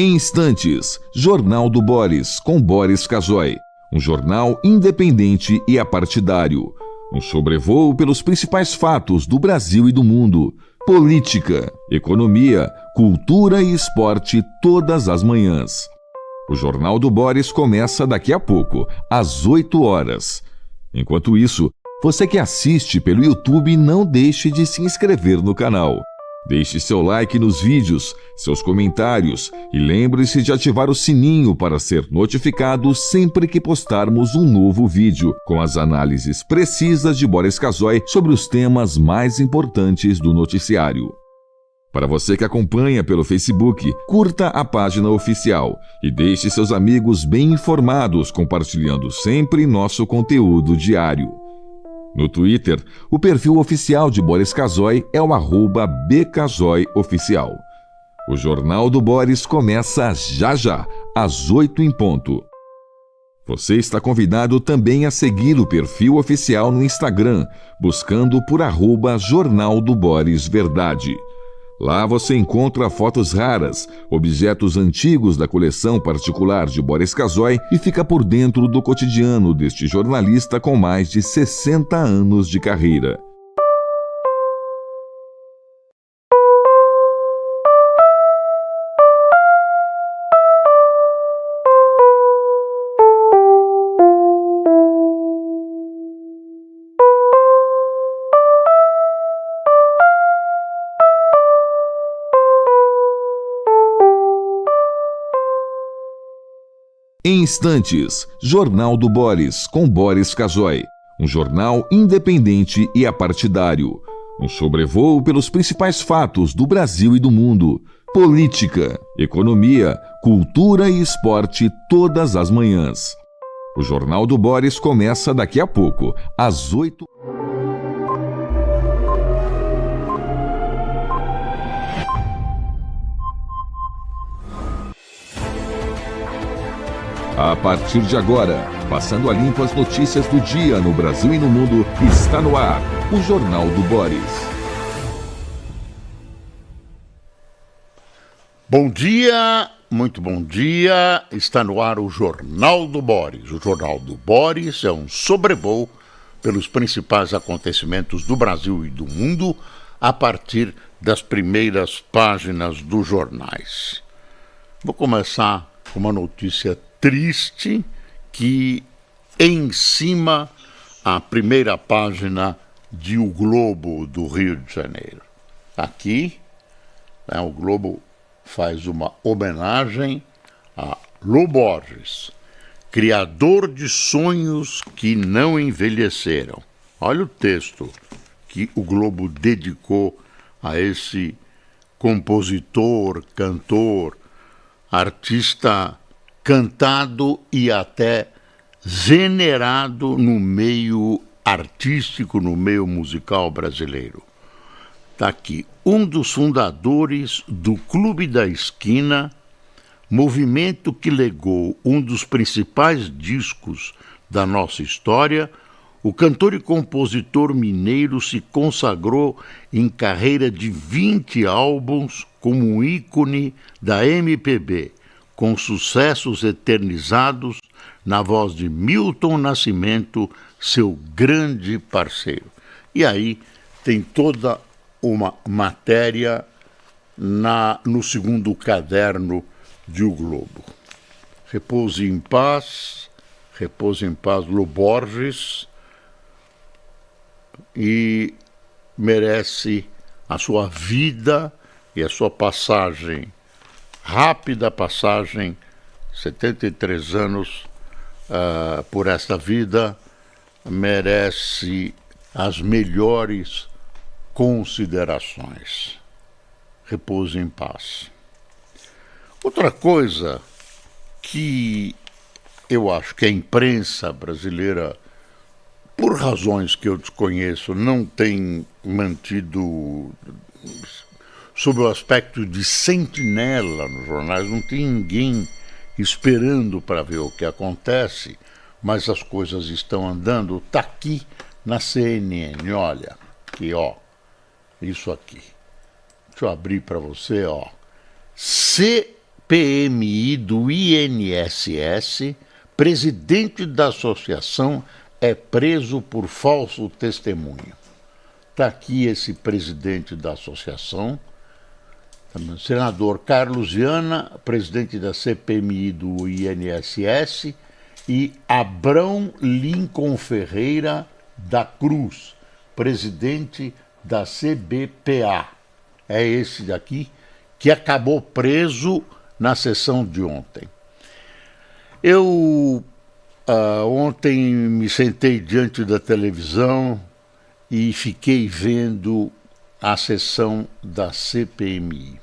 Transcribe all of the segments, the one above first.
Em instantes, Jornal do Boris, com Boris Casoy. Um jornal independente e apartidário. Um sobrevoo pelos principais fatos do Brasil e do mundo. Política, economia, cultura e esporte todas as manhãs. O Jornal do Boris começa daqui a pouco, às 8 horas. Enquanto isso, você que assiste pelo YouTube, não deixe de se inscrever no canal. Deixe seu like nos vídeos, seus comentários e lembre-se de ativar o sininho para ser notificado sempre que postarmos um novo vídeo, com as análises precisas de Boris Casoy sobre os temas mais importantes do noticiário. Para você que acompanha pelo Facebook, curta a página oficial e deixe seus amigos bem informados, compartilhando sempre nosso conteúdo diário. No Twitter, o perfil oficial de Boris Casoy é o @bcasoyoficial. O Jornal do Boris começa já, às 8 em ponto. Você está convidado também a seguir o perfil oficial no Instagram, buscando por @Jornal do Boris Verdade. Lá você encontra fotos raras, objetos antigos da coleção particular de Boris Casoy e fica por dentro do cotidiano deste jornalista com mais de 60 anos de carreira. Em instantes, Jornal do Boris, com Boris Casoy. Um jornal independente e apartidário. Um sobrevoo pelos principais fatos do Brasil e do mundo. Política, economia, cultura e esporte todas as manhãs. O Jornal do Boris começa daqui a pouco, às 8. A partir de agora, passando a limpo as notícias do dia no Brasil e no mundo, está no ar o Jornal do Boris. Bom dia, muito bom dia. Está no ar o Jornal do Boris. O Jornal do Boris é um sobrevoo pelos principais acontecimentos do Brasil e do mundo a partir das primeiras páginas dos jornais. Vou começar com uma notícia triste que encima a primeira página de O Globo do Rio de Janeiro. Aqui, o Globo faz uma homenagem a Lô Borges, criador de sonhos que não envelheceram. Olha o texto que o Globo dedicou a esse compositor, cantor, artista cantado e até venerado no meio artístico, no meio musical brasileiro. Está aqui, um dos fundadores do Clube da Esquina, movimento que legou um dos principais discos da nossa história. O cantor e compositor mineiro se consagrou em carreira de 20 álbuns como um ícone da MPB, com sucessos eternizados na voz de Milton Nascimento, seu grande parceiro. E aí tem toda uma matéria no segundo caderno de O Globo. Repouse em paz, Lô Borges, e merece a sua vida e a sua passagem, rápida passagem, 73 anos por esta vida, merece as melhores considerações. Repouse em paz. Outra coisa que eu acho que a imprensa brasileira, por razões que eu desconheço, não tem mantido sob o aspecto de sentinela nos jornais, não tem ninguém esperando para ver o que acontece, mas as coisas estão andando. Está aqui na CNN, olha, aqui, ó, isso aqui. Deixa eu abrir para você, ó. CPI CPMI do INSS, presidente da associação, é preso por falso testemunho. Está aqui esse presidente da associação, senador Carlos Viana, presidente da CPMI do INSS, e Abrão Lincoln Ferreira da Cruz, presidente da CBPA. É esse daqui que acabou preso na sessão de ontem. Eu ontem me sentei diante da televisão e fiquei vendo a sessão da CPMI.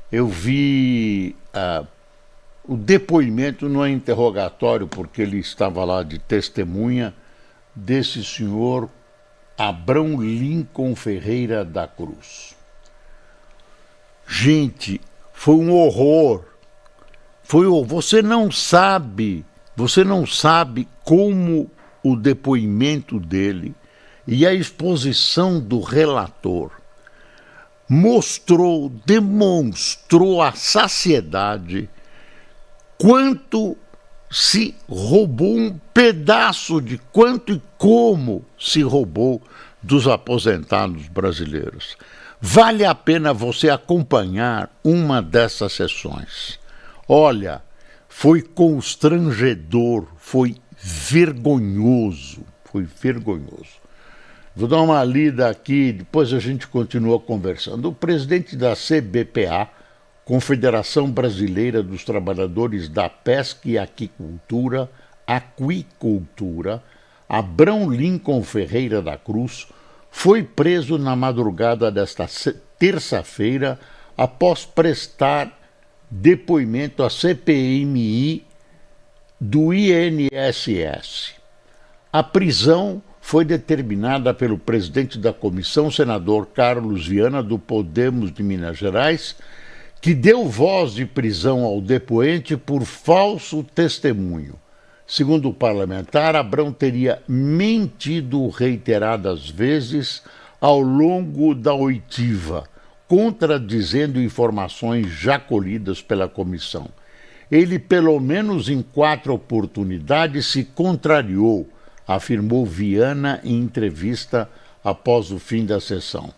Eu vi o depoimento no interrogatório, porque ele estava lá de testemunha, desse senhor Abrão Lincoln Ferreira da Cruz. Gente, foi um horror. Você não sabe como o depoimento dele e a exposição do relator demonstrou à saciedade quanto se roubou um pedaço de quanto e como se roubou dos aposentados brasileiros. Vale a pena você acompanhar uma dessas sessões. Olha, foi constrangedor, foi vergonhoso. Vou dar uma lida aqui, depois a gente continua conversando. O presidente da CBPA, Confederação Brasileira dos Trabalhadores da Pesca e Aquicultura, Abrão Lincoln Ferreira da Cruz, foi preso na madrugada desta terça-feira após prestar depoimento à CPMI do INSS. A prisão foi determinada pelo presidente da comissão, senador Carlos Viana, do Podemos de Minas Gerais, que deu voz de prisão ao depoente por falso testemunho. Segundo o parlamentar, Abrão teria mentido reiteradas vezes ao longo da oitiva, contradizendo informações já colhidas pela comissão. Ele, pelo menos em 4 oportunidades, se contrariou, afirmou Viana em entrevista após o fim da sessão.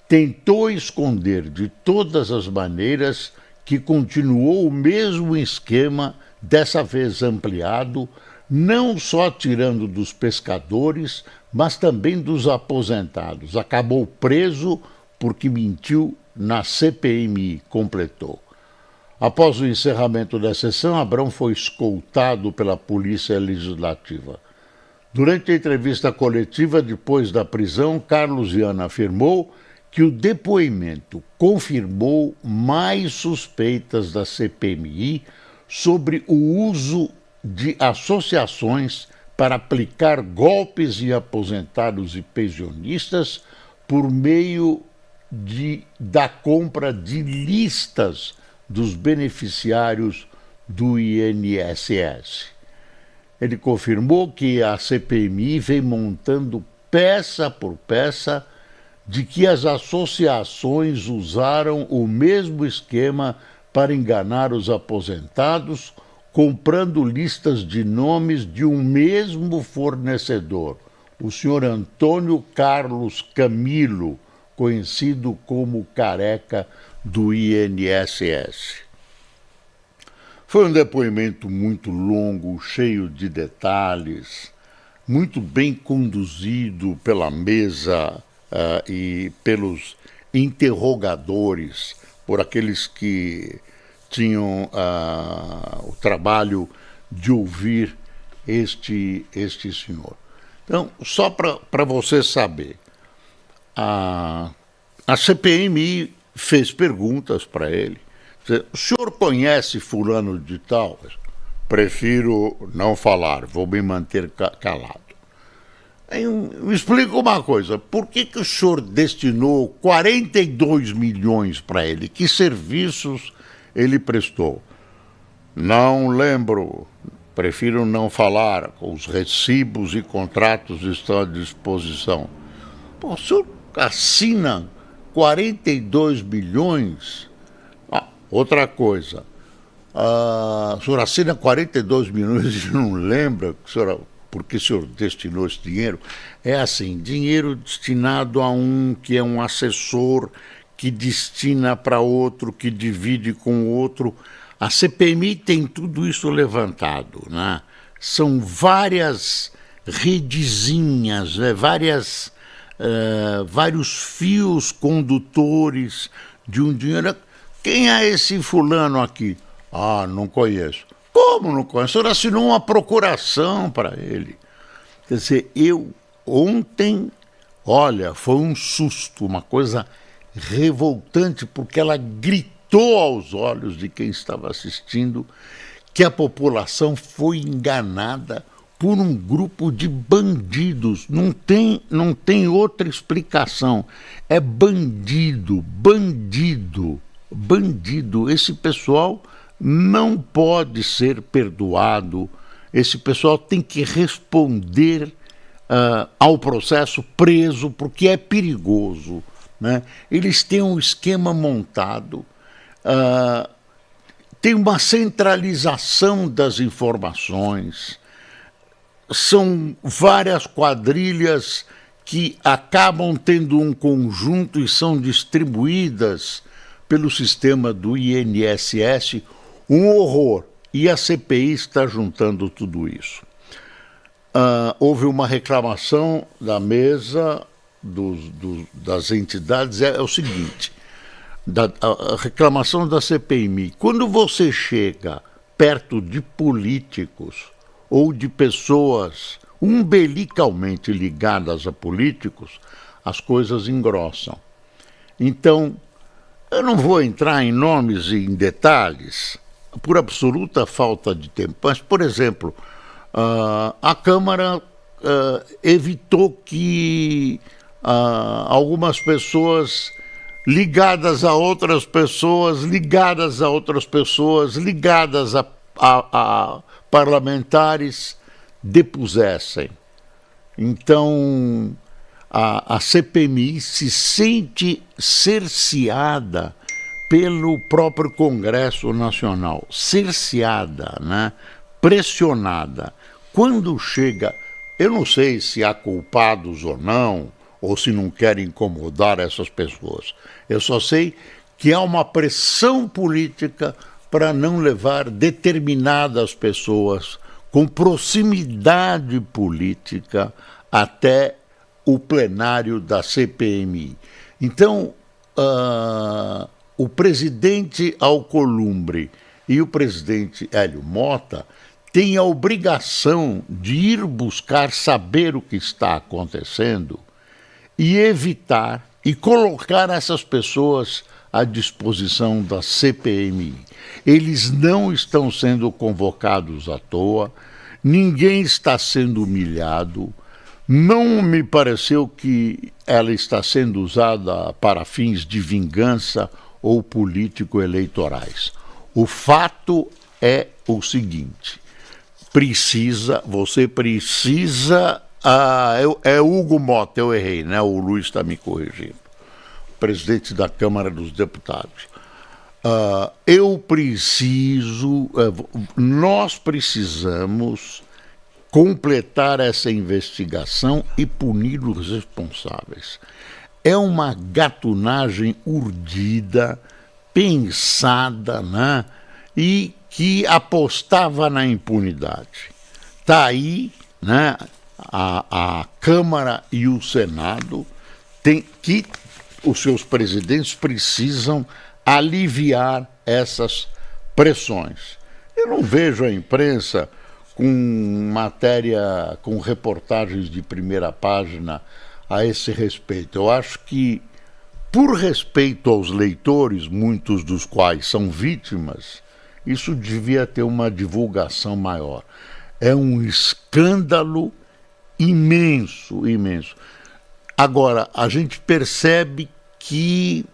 Tentou esconder de todas as maneiras que continuou o mesmo esquema, dessa vez ampliado, não só tirando dos pescadores, mas também dos aposentados. Acabou preso porque mentiu na CPMI, completou. Após o encerramento da sessão, Abrão foi escoltado pela Polícia Legislativa. Durante a entrevista coletiva depois da prisão, Carlos Viana afirmou que o depoimento confirmou mais suspeitas da CPMI sobre o uso de associações para aplicar golpes em aposentados e pensionistas por meio da compra de listas dos beneficiários do INSS. Ele confirmou que a CPMI vem montando peça por peça de que as associações usaram o mesmo esquema para enganar os aposentados, comprando listas de nomes de um mesmo fornecedor, o senhor Antônio Carlos Camilo, conhecido como Careca do INSS. Foi um depoimento muito longo, cheio de detalhes, muito bem conduzido pela mesa e pelos interrogadores, por aqueles que tinham o trabalho de ouvir este senhor. Então, só para você saber, a CPMI fez perguntas para ele. O senhor conhece fulano de tal? Prefiro não falar, vou me manter calado. Me explica uma coisa, por que o senhor destinou 42 milhões para ele? Que serviços ele prestou? Não lembro, prefiro não falar, os recibos e contratos estão à disposição. O senhor assina 42 milhões? Outra coisa, a senhora assina 42 milhões e não lembra porque o senhor destinou esse dinheiro. É assim, dinheiro destinado a um que é um assessor, que destina para outro, que divide com o outro. A CPMI tem tudo isso levantado, né? São várias redezinhas, né? Vários fios condutores de um dinheiro. Quem é esse fulano aqui? Ah, não conheço. Como não conheço? O senhor assinou uma procuração para ele. Quer dizer, ontem, olha, foi um susto, uma coisa revoltante, porque ela gritou aos olhos de quem estava assistindo que a população foi enganada por um grupo de bandidos. Não tem outra explicação. É bandido. Esse pessoal não pode ser perdoado. Esse pessoal tem que responder ao processo preso, porque é perigoso, né? Eles têm um esquema montado, tem uma centralização das informações, são várias quadrilhas que acabam tendo um conjunto e são distribuídas pelo sistema do INSS, um horror. E a CPI está juntando tudo isso. Houve uma reclamação da mesa das entidades, é o seguinte, a reclamação da CPMI, quando você chega perto de políticos ou de pessoas umbilicalmente ligadas a políticos, as coisas engrossam. Então, eu não vou entrar em nomes e em detalhes, por absoluta falta de tempo, mas, por exemplo, a Câmara evitou que algumas pessoas ligadas a outras pessoas, ligadas a parlamentares, depusessem. Então, a CPMI se sente cerceada pelo próprio Congresso Nacional, cerceada, né? Pressionada. Quando chega, eu não sei se há culpados ou não, ou se não querem incomodar essas pessoas. Eu só sei que há uma pressão política para não levar determinadas pessoas com proximidade política até o plenário da CPMI. Então, o presidente Alcolumbre e o presidente Hélio Mota têm a obrigação de ir buscar saber o que está acontecendo e evitar e colocar essas pessoas à disposição da CPMI. Eles não estão sendo convocados à toa, ninguém está sendo humilhado, não me pareceu que ela está sendo usada para fins de vingança ou político-eleitorais. O fato é o seguinte, você precisa... é Hugo Mota, eu errei, né? O Luiz está me corrigindo. Presidente da Câmara dos Deputados. Nós precisamos completar essa investigação e punir os responsáveis. É uma gatunagem urdida, pensada, né? E que apostava na impunidade. Está aí, né? A Câmara e o Senado os seus presidentes precisam aliviar essas pressões. Eu não vejo a imprensa com reportagens de primeira página a esse respeito. Eu acho que, por respeito aos leitores, muitos dos quais são vítimas, isso devia ter uma divulgação maior. É um escândalo imenso. Agora, a gente percebe que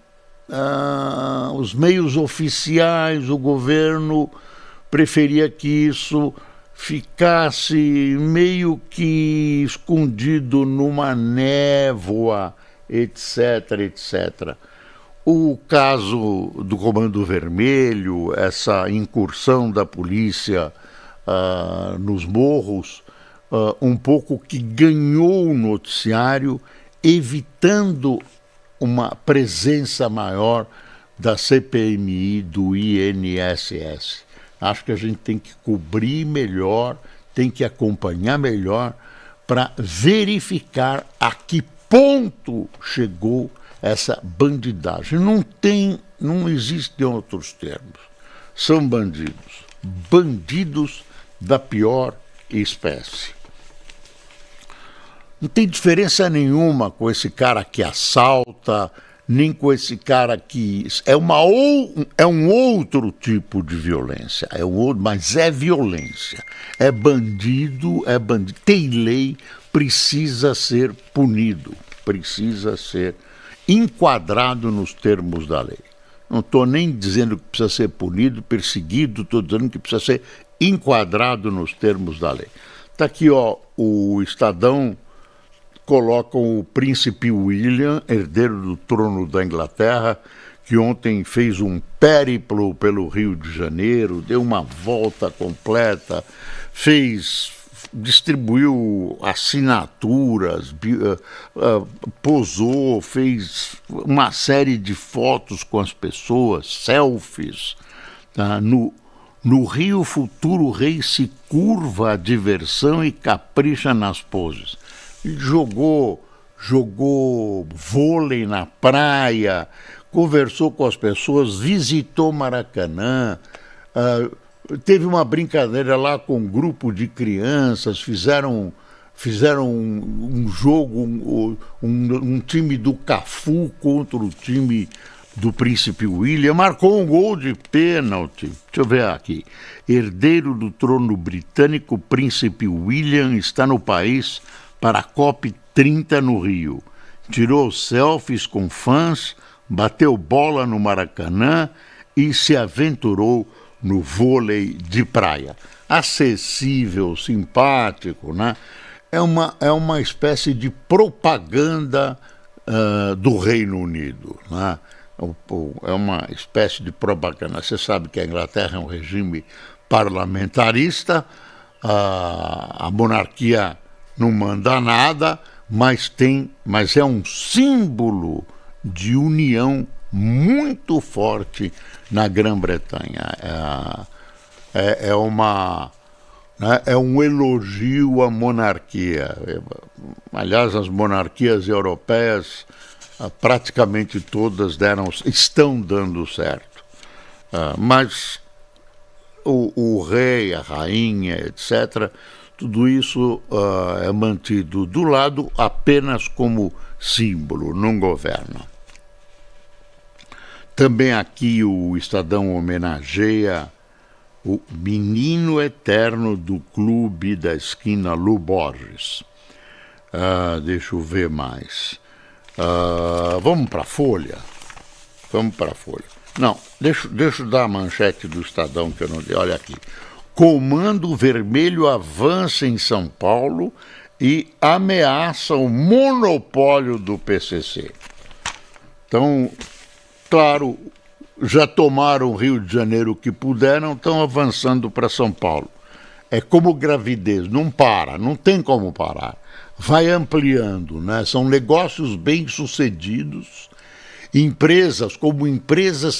os meios oficiais, o governo, preferia que isso ficasse meio que escondido numa névoa, etc. O caso do Comando Vermelho, essa incursão da polícia nos morros, um pouco que ganhou o noticiário, evitando uma presença maior da CPMI, do INSS. Acho que a gente tem que cobrir melhor, tem que acompanhar melhor para verificar a que ponto chegou essa bandidagem. Não existem outros termos. São bandidos. Bandidos da pior espécie. Não tem diferença nenhuma com esse cara que assalta, nem com esse cara que... É um outro tipo de violência, mas é violência. É bandido. Tem lei, precisa ser punido, precisa ser enquadrado nos termos da lei. Não estou nem dizendo que precisa ser punido, perseguido, estou dizendo que precisa ser enquadrado nos termos da lei. Está aqui, o Estadão coloca o príncipe William, herdeiro do trono da Inglaterra, que ontem fez um périplo pelo Rio de Janeiro, deu uma volta completa, distribuiu assinaturas, posou, fez uma série de fotos com as pessoas, selfies. Tá? No Rio, o futuro rei se curva à diversão e capricha nas poses. Jogou vôlei na praia, conversou com as pessoas, visitou Maracanã, teve uma brincadeira lá com um grupo de crianças, fizeram um jogo, um time do Cafu contra o time do príncipe William, marcou um gol de pênalti. Deixa eu ver aqui. Herdeiro do trono britânico, príncipe William está no país para a COP30 no Rio. Tirou selfies com fãs, bateu bola no Maracanã e se aventurou no vôlei de praia. Acessível, simpático, né? É uma espécie de propaganda do Reino Unido, né? É uma espécie de propaganda. Você sabe que a Inglaterra é um regime parlamentarista, a monarquia não manda nada, mas é um símbolo de união muito forte na Grã-Bretanha. É um elogio à monarquia. Aliás, as monarquias europeias, praticamente todas estão dando certo. Mas o rei, a rainha, etc., tudo isso é mantido do lado apenas como símbolo, não governa. Também aqui o Estadão homenageia o menino eterno do clube da esquina, Lu Borges. Deixa eu ver mais. Vamos para a Folha? Não, deixa eu dar a manchete do Estadão que eu não dei. Olha aqui. Comando Vermelho avança em São Paulo e ameaça o monopólio do PCC. Então, claro, já tomaram o Rio de Janeiro o que puderam, estão avançando para São Paulo. É como gravidez, não tem como parar. Vai ampliando, né? São negócios bem-sucedidos, empresas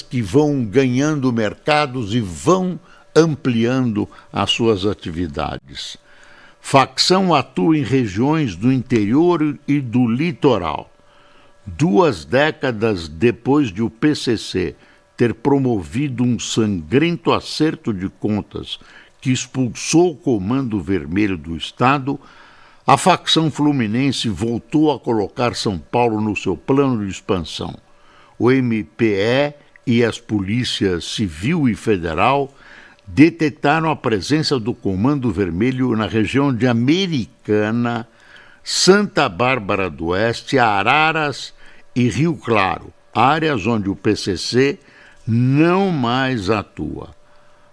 que vão ganhando mercados e vão ampliando as suas atividades. Facção atua em regiões do interior e do litoral. 2 décadas depois de o PCC ter promovido um sangrento acerto de contas que expulsou o Comando Vermelho do Estado, a facção fluminense voltou a colocar São Paulo no seu plano de expansão. O MPE e as polícias civil e federal detetaram a presença do Comando Vermelho na região de Americana, Santa Bárbara do Oeste, Araras e Rio Claro, áreas onde o PCC não mais atua.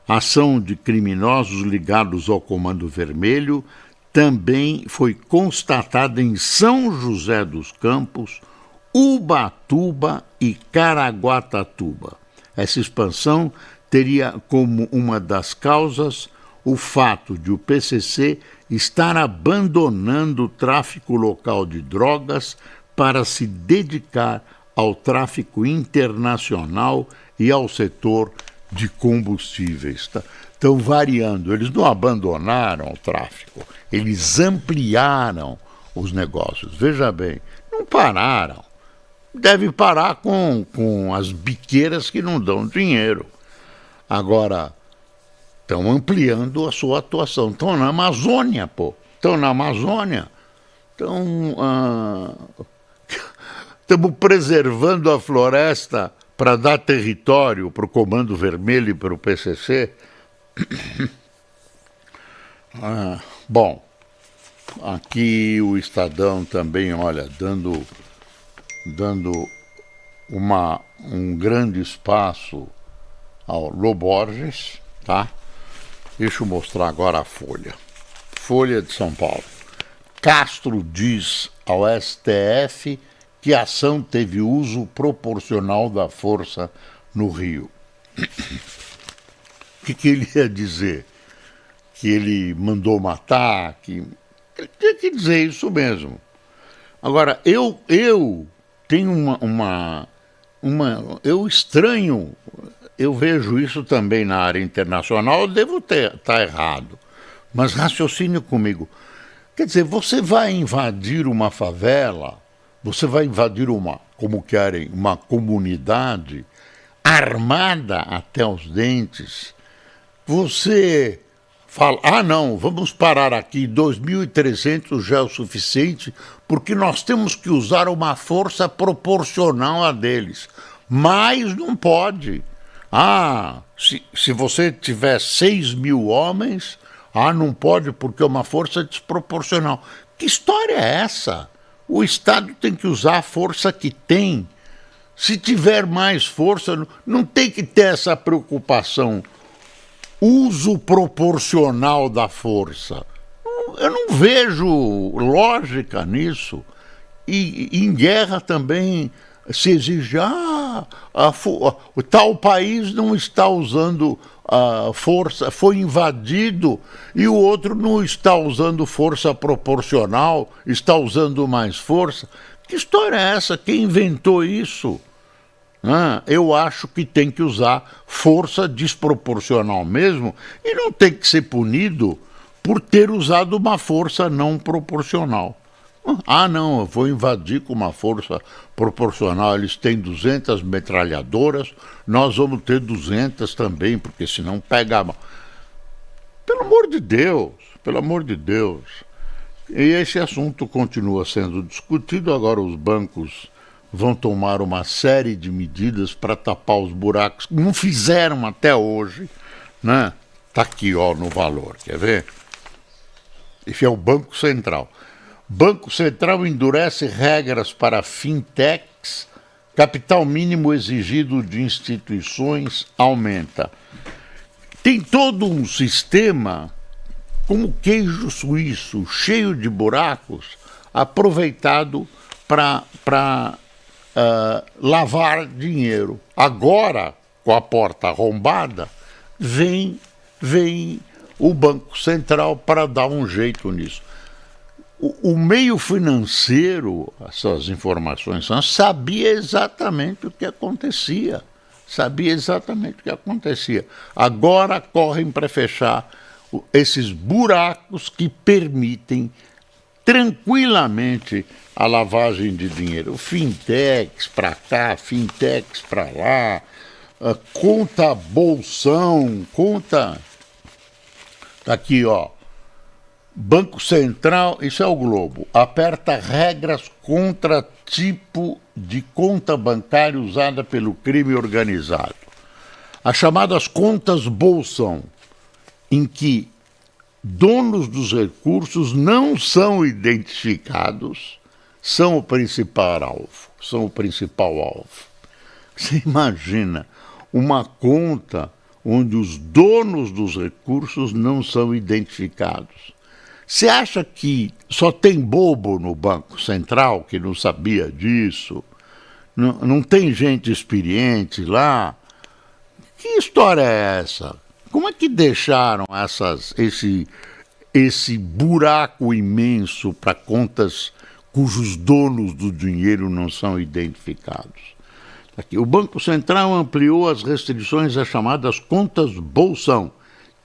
A ação de criminosos ligados ao Comando Vermelho também foi constatada em São José dos Campos, Ubatuba e Caraguatatuba. Essa expansão teria como uma das causas o fato de o PCC estar abandonando o tráfico local de drogas para se dedicar ao tráfico internacional e ao setor de combustíveis. Estão variando, eles não abandonaram o tráfico, eles ampliaram os negócios. Veja bem, não pararam. Deve parar com as biqueiras que não dão dinheiro. Agora, estão ampliando a sua atuação. Estão na Amazônia, pô. Estão na Amazônia. Estamos preservando a floresta para dar território para o Comando Vermelho e para o PCC. Bom, aqui o Estadão também, olha, dando um grande espaço ao Loborges, tá? Deixa eu mostrar agora a Folha. Folha de São Paulo. Castro diz ao STF que a ação teve uso proporcional da força no Rio. O que ele ia dizer? Que ele mandou matar? Ele tinha que dizer isso mesmo. Agora, eu tenho eu estranho, eu vejo isso também na área internacional, eu devo estar errado, mas raciocine comigo. Quer dizer, você vai invadir uma favela, você vai invadir como querem, uma comunidade armada até os dentes, você fala, não, vamos parar aqui, 2.300 já é o suficiente, porque nós temos que usar uma força proporcional a deles. Mas não pode. Se você tiver 6.000 homens, não pode porque é uma força desproporcional. Que história é essa? O Estado tem que usar a força que tem. Se tiver mais força, não tem que ter essa preocupação. Uso proporcional da força. Eu não vejo lógica nisso. E em guerra também se exige, tal país não está usando força, foi invadido, e o outro não está usando força proporcional, está usando mais força. Que história é essa? Quem inventou isso? Eu acho que tem que usar força desproporcional mesmo e não tem que ser punido por ter usado uma força não proporcional. Não, eu vou invadir com uma força proporcional, eles têm 200 metralhadoras, nós vamos ter 200 também, porque senão pega mal. Pelo amor de Deus, pelo amor de Deus. E esse assunto continua sendo discutido, agora os bancos vão tomar uma série de medidas para tapar os buracos que não fizeram até hoje, né? Está aqui, no valor, quer ver? Esse é o Banco Central. Banco Central endurece regras para fintechs, capital mínimo exigido de instituições aumenta. Tem todo um sistema, como queijo suíço, cheio de buracos, aproveitado para lavar dinheiro. Agora, com a porta arrombada, vem o Banco Central para dar um jeito nisso. O meio financeiro, essas informações, sabia exatamente o que acontecia. Agora correm para fechar esses buracos que permitem tranquilamente a lavagem de dinheiro. Fintechs para cá, fintechs para lá, conta bolsão, conta... Está aqui, Banco Central, isso é o Globo, aperta regras contra tipo de conta bancária usada pelo crime organizado. As chamadas contas bolsão, em que donos dos recursos não são identificados, são o principal alvo. Você imagina uma conta onde os donos dos recursos não são identificados. Você acha que só tem bobo no Banco Central que não sabia disso? não tem gente experiente lá? Que história é essa? Como é que deixaram esse buraco imenso para contas cujos donos do dinheiro não são identificados? Aqui, o Banco Central ampliou as restrições às chamadas contas bolsão,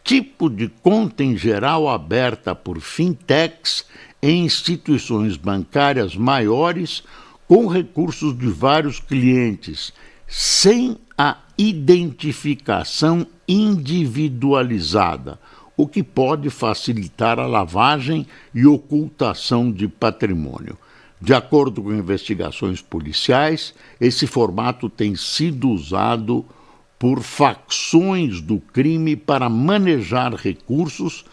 tipo de conta em geral aberta por fintechs em instituições bancárias maiores com recursos de vários clientes, sem a identificação individualizada, o que pode facilitar a lavagem e ocultação de patrimônio. De acordo com investigações policiais, esse formato tem sido usado por facções do crime para manejar recursos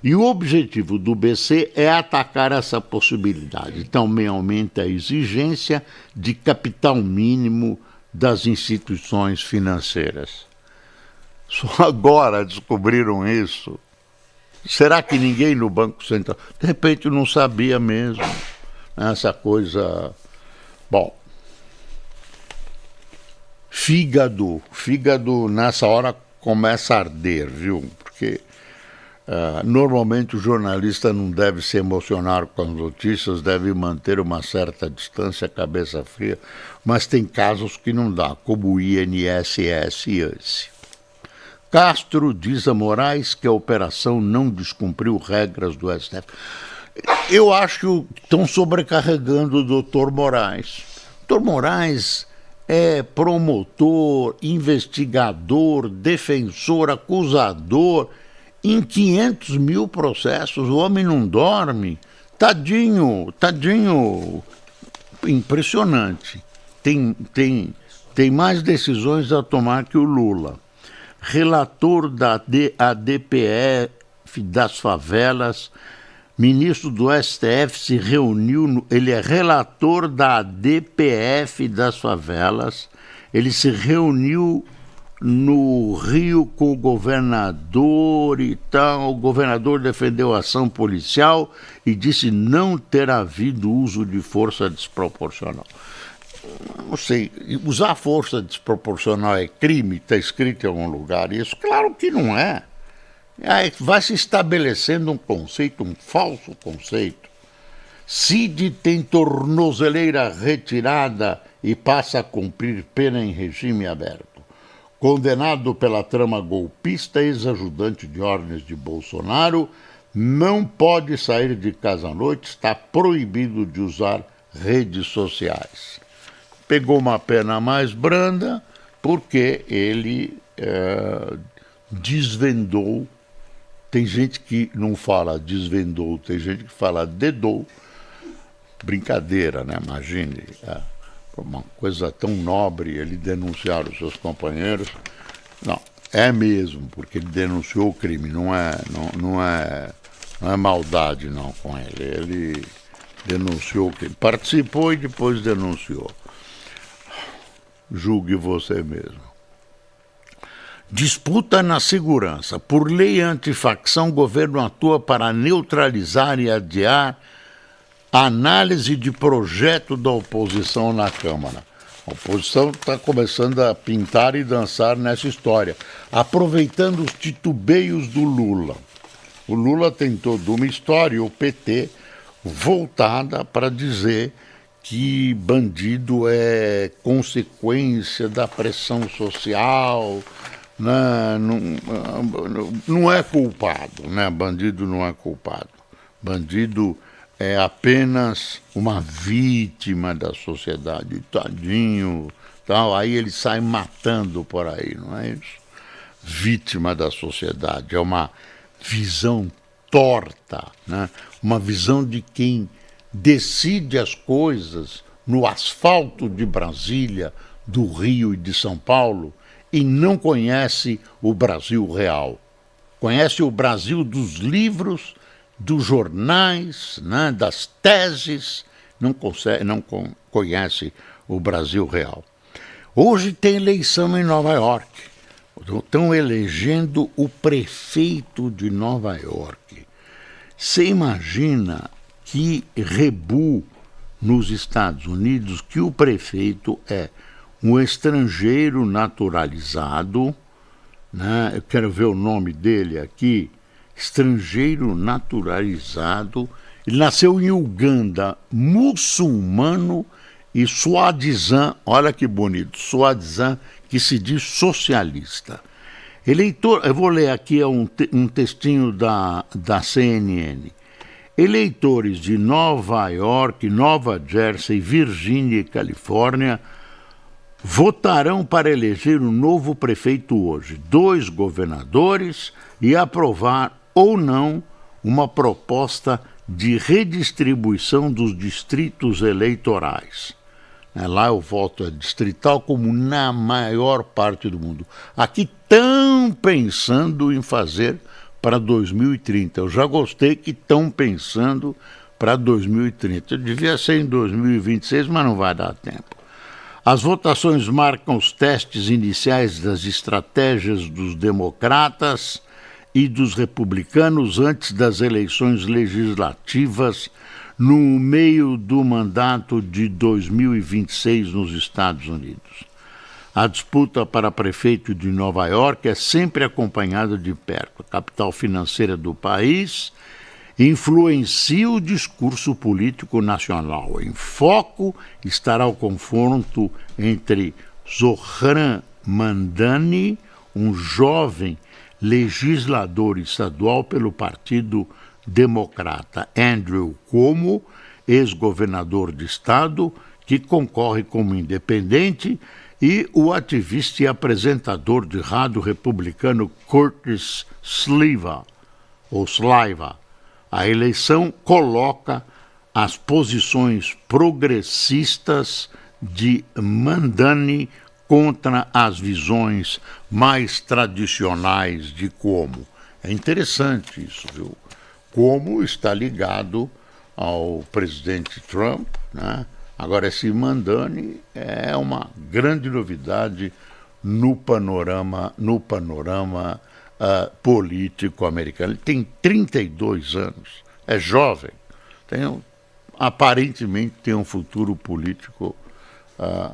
e o objetivo do BC é atacar essa possibilidade. Também aumenta a exigência de capital mínimo das instituições financeiras. Só agora descobriram isso. Será que ninguém no Banco Central, de repente, não sabia mesmo? Essa coisa... Bom, fígado nessa hora começa a arder, viu? Porque normalmente o jornalista não deve se emocionar com as notícias, deve manter uma certa distância, cabeça fria, mas tem casos que não dá, como o INSS e esse. Castro diz a Moraes que a operação não descumpriu regras do STF. Eu acho que estão sobrecarregando o doutor Moraes. O doutor Moraes é promotor, investigador, defensor, acusador em 500 mil processos. O homem não dorme. Tadinho, impressionante. Tem mais decisões a tomar que o Lula. Relator da ADPF das favelas, ministro do STF se reuniu, ele é relator da ADPF das favelas, ele se reuniu no Rio com o governador e tal, o governador defendeu a ação policial e disse não ter havido uso de força desproporcional. Não sei, usar força desproporcional é crime? Está escrito em algum lugar isso? Claro que não é. Vai se estabelecendo um conceito, um falso conceito. Cid tem tornozeleira retirada e passa a cumprir pena em regime aberto. Condenado pela trama golpista, ex-ajudante de ordens de Bolsonaro, não pode sair de casa à noite, está proibido de usar redes sociais. Pegou uma pena mais branda porque ele desvendou. Tem gente que não fala desvendou, tem gente que fala dedou. Brincadeira, né? Imagine, uma coisa tão nobre, ele denunciar os seus companheiros. Não, é mesmo, porque ele denunciou o crime, não é maldade não com ele. Ele denunciou o crime, participou e depois denunciou. Julgue você mesmo. Disputa na segurança. Por lei antifacção, o governo atua para neutralizar e adiar a análise de projeto da oposição na Câmara. A oposição está começando a pintar e dançar nessa história, aproveitando os titubeios do Lula. O Lula tem toda uma história, o PT, voltada para dizer que bandido é consequência da pressão social, né? Não é culpado, né? Bandido não é culpado. Bandido é apenas uma vítima da sociedade, tadinho, tal. Aí ele sai matando por aí, não é isso? Vítima da sociedade, é uma visão torta, né? Uma visão de quem decide as coisas no asfalto de Brasília, do Rio e de São Paulo e não conhece o Brasil real. Conhece o Brasil dos livros, dos jornais, né, das teses, não conhece o Brasil real. Hoje tem eleição em Nova York. Estão elegendo o prefeito de Nova York. Você imagina que rebu nos Estados Unidos que o prefeito é um estrangeiro naturalizado, né? Eu quero ver o nome dele aqui, estrangeiro naturalizado. Ele nasceu em Uganda, muçulmano e suadizã, olha que bonito, suadizã, que se diz socialista. Eleitor, eu vou ler aqui um textinho da CNN. Eleitores de Nova York, Nova Jersey, Virgínia e Califórnia votarão para eleger um novo prefeito hoje, 2 governadores e aprovar ou não uma proposta de redistribuição dos distritos eleitorais. Lá o voto é distrital, como na maior parte do mundo. Aqui estão pensando em fazer para 2030. Eu já gostei que estão pensando para 2030. Devia ser em 2026, mas não vai dar tempo. As votações marcam os testes iniciais das estratégias dos democratas e dos republicanos antes das eleições legislativas no meio do mandato de 2026 nos Estados Unidos. A disputa para prefeito de Nova York é sempre acompanhada de perto. A capital financeira do país influencia o discurso político nacional. Em foco estará o confronto entre Zohran Mamdani, um jovem legislador estadual pelo Partido Democrata, Andrew Cuomo, ex-governador de estado, que concorre como independente, e o ativista e apresentador de rádio republicano Curtis Sliwa. A eleição coloca as posições progressistas de Mamdani contra as visões mais tradicionais de Cuomo. É interessante isso, viu? Cuomo está ligado ao presidente Trump, né? Agora, esse Mamdani é uma grande novidade no panorama político americano. Ele tem 32 anos, é jovem, aparentemente tem um futuro político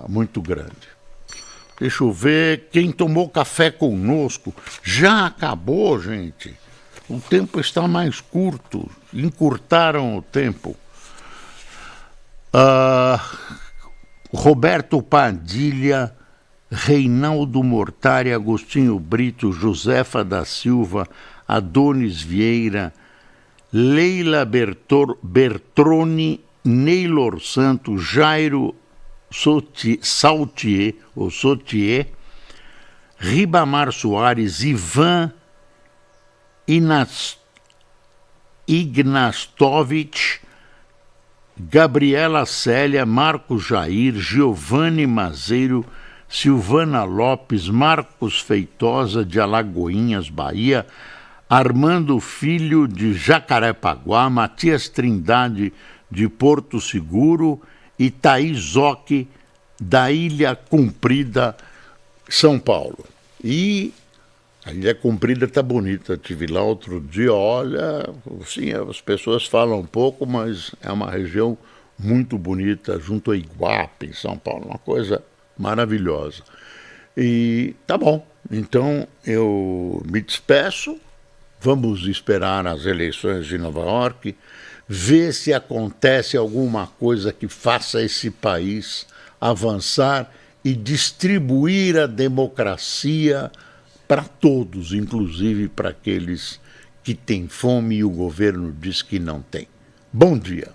muito grande. Deixa eu ver, quem tomou café conosco, já acabou, gente. O tempo está mais curto, encurtaram o tempo. Roberto Padilha, Reinaldo Mortari, Agostinho Brito, Josefa da Silva, Adonis Vieira, Leila Bertroni, Neylor Santos, Jairo Sautier, Ribamar Soares, Ivan Ignastovich, Gabriela Célia, Marcos Jair, Giovanni Mazeiro, Silvana Lopes, Marcos Feitosa, de Alagoinhas, Bahia, Armando Filho, de Jacarepaguá, Matias Trindade, de Porto Seguro, e Thaís Zoc, da Ilha Comprida, São Paulo. E a Ilha Comprida está bonita, estive lá outro dia, olha, sim, as pessoas falam um pouco, mas é uma região muito bonita, junto a Iguape, em São Paulo, uma coisa maravilhosa. E tá bom, então eu me despeço, vamos esperar as eleições de Nova York, ver se acontece alguma coisa que faça esse país avançar e distribuir a democracia para todos, inclusive para aqueles que têm fome e o governo diz que não tem. Bom dia.